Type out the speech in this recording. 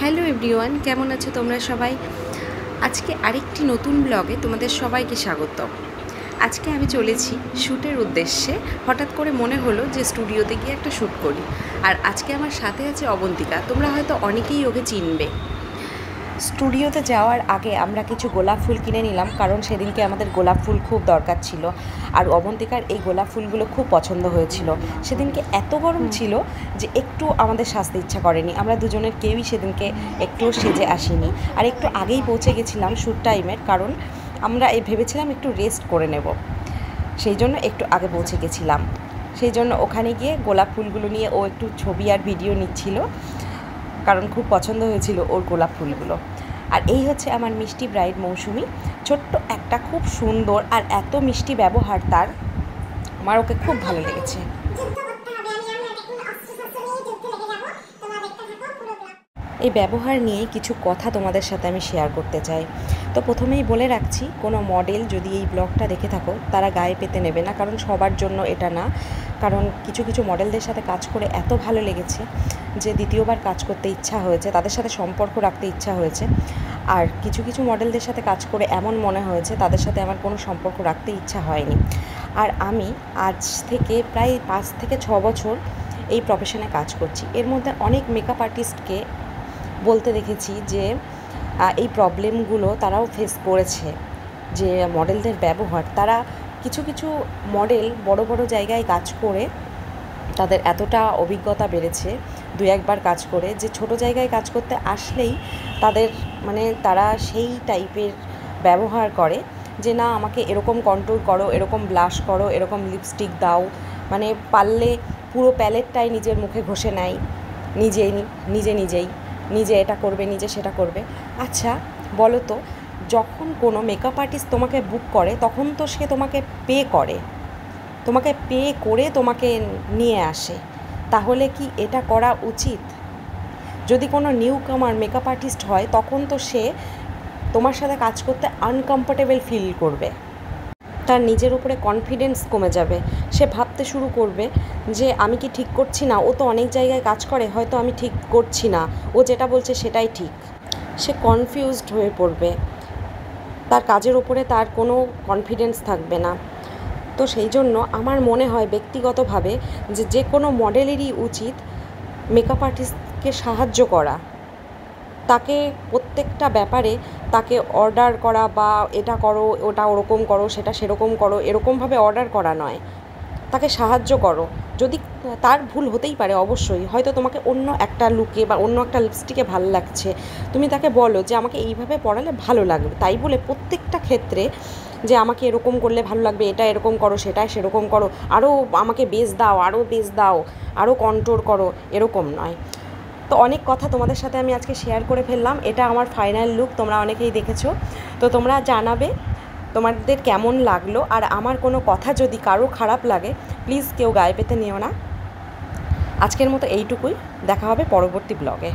Hello everyone, কেমন আছো তোমরা সবাই? আজকে আরেকটি নতুন ব্লগে তোমাদের সবাইকে স্বাগত। আজকে আমি চলেছি শ্যুটের উদ্দেশ্যে। হঠাৎ করে মনে হলো যে স্টুডিওতে গিয়ে একটা শ্যুট করি। আর আজকে আমার সাথে আছে অবন্তিকা। তোমরা হয়তো অনেকেই ওকে চিনবে। স্টুডিওতে যাওয়ার আগে আমরা কিছু গোলাপ ফুল কিনে নিলাম, কারণ সেদিনকে আমাদের গোলাপ ফুল খুব দরকার ছিল। আর অবন্তিকার এই গোলাপ ফুলগুলো খুব পছন্দ হয়েছিল। সেদিনকে এত গরম ছিল যে একটু আমাদের সাজতে ইচ্ছা করেনি। আমরা দুজনের কেউই সেদিনকে একটুও সেজে আসিনি। আর একটু আগেই পৌঁছে গেছিলাম শ্যুট টাইমের, কারণ আমরা ভেবেছিলাম একটু রেস্ট করে নেব, সেই জন্য একটু আগে পৌঁছে গেছিলাম। সেই জন্য ওখানে গিয়ে গোলাপ ফুলগুলো নিয়ে ও একটু ছবি আর ভিডিও নিচ্ছিল, কারণ খুব পছন্দ হয়েছিল ওর গোলাপ ফুলগুলো। আর এই হচ্ছে আমার মিষ্টি ব্রাইড মৌসুমি। ছোট্ট একটা, খুব সুন্দর আর এত মিষ্টি ব্যবহার তার, আমার ওকে খুব ভালো লেগেছে। এই ব্যবহার নিয়ে কিছু কথা তোমাদের সাথে আমি শেয়ার করতে চাই। তো প্রথমেই বলে রাখছি, কোনো মডেল যদি এই ব্লগটা দেখে থাকো তারা গায়ে পেতে নেবে না, কারণ সবার জন্য এটা না। কারণ কিছু কিছু মডেলদের সাথে কাজ করে এত ভালো লেগেছে যে দ্বিতীয়বার কাজ করতে ইচ্ছা হয়েছে, তাদের সাথে সম্পর্ক রাখতে ইচ্ছা হয়েছে। আর কিছু কিছু মডেলদের সাথে কাজ করে এমন মনে হয়েছে তাদের সাথে আমার কোনো সম্পর্ক রাখতে ইচ্ছা হয়নি। আর আমি আজ থেকে প্রায় 5 থেকে 6 বছর এই প্রফেশনে কাজ করছি। এর মধ্যে অনেক মেকআপ আর্টিস্টকে বলতে দেখেছি যে এই প্রবলেমগুলো তারাও ফেস করেছে, যে মডেলদের ব্যবহার। তারা কিছু কিছু মডেল বড় বড় জায়গায় কাজ করে তাদের এতটা অভিজ্ঞতা বেড়েছে 2-1 বার কাজ করে, যে ছোট জায়গায় কাজ করতে আসলেই তাদের তারা সেই টাইপের ব্যবহার করে যে না, আমাকে এরকম কন্ট্রোল করো, এরকম ব্লাশ করো, এরকম লিপস্টিক দাও, পারলে পুরো প্যালেটটাই নিজের মুখে ঘষে নেয় নিজে এটা করবে, নিজে সেটা করবে। আচ্ছা বলো তো, যখন কোনো মেকআপ আর্টিস্ট তোমাকে বুক করে তখন তো সে তোমাকে পে করে, তোমাকে নিয়ে আসে। তাহলে কি এটা করা উচিত? যদি কোনো নিউ কামার মেকআপ আর্টিস্ট হয় তখন তো সে তোমার সাথে কাজ করতে আনকমফোর্টেবল ফিল করবে, তার নিজের উপরে কনফিডেন্স কমে যাবে। সে ভাবতে শুরু করবে যে আমি কি ঠিক করছি না, ও তো অনেক জায়গায় কাজ করে, হয়তো আমি ঠিক করছি না, ও যেটা বলছে সেটাই ঠিক। সে কনফিউজড হয়ে পড়বে, তার কাজের ওপরে তার কোনো কনফিডেন্স থাকবে না। তো সেই জন্য আমার মনে হয় ব্যক্তিগতভাবে যে কোনো মডেলেরই উচিত মেকআপ আর্টিস্টকে সাহায্য করা, তাকে প্রত্যেকটা ব্যাপারে তাকে অর্ডার করা, বা এটা করো, ওটা ওরকম করো, সেটা সেরকম করো, এরকমভাবে অর্ডার করা নয়। তাকে সাহায্য করো। যদি তার ভুল হতেই পারে অবশ্যই, হয়তো তোমাকে অন্য একটা লুকে বা অন্য একটা লিপস্টিকে ভালো লাগছে, তুমি তাকে বলো যে আমাকে এইভাবে পরালে ভালো লাগবে। তাই বলে প্রত্যেকটা ক্ষেত্রে যে আমাকে এরকম করলে ভালো লাগবে, এটা এরকম করো, সেটা সেরকম করো, আরও আমাকে বেস দাও, আরও কন্ট্রোল করো, এরকম নয়। তো অনেক কথা তোমাদের সাথে আমি আজকে শেয়ার করে ফেললাম। এটা আমার ফাইনাল লুক, তোমরা অনেকেই দেখেছো। তো তোমরা জানাবে তোমাদের কেমন লাগলো। আর আমার কোনো কথা যদি কারো খারাপ লাগে প্লিজ কেউ গায়ে পেতে নিও না। আজকের মতো এইটুকুই, দেখা হবে পরবর্তী ব্লগে।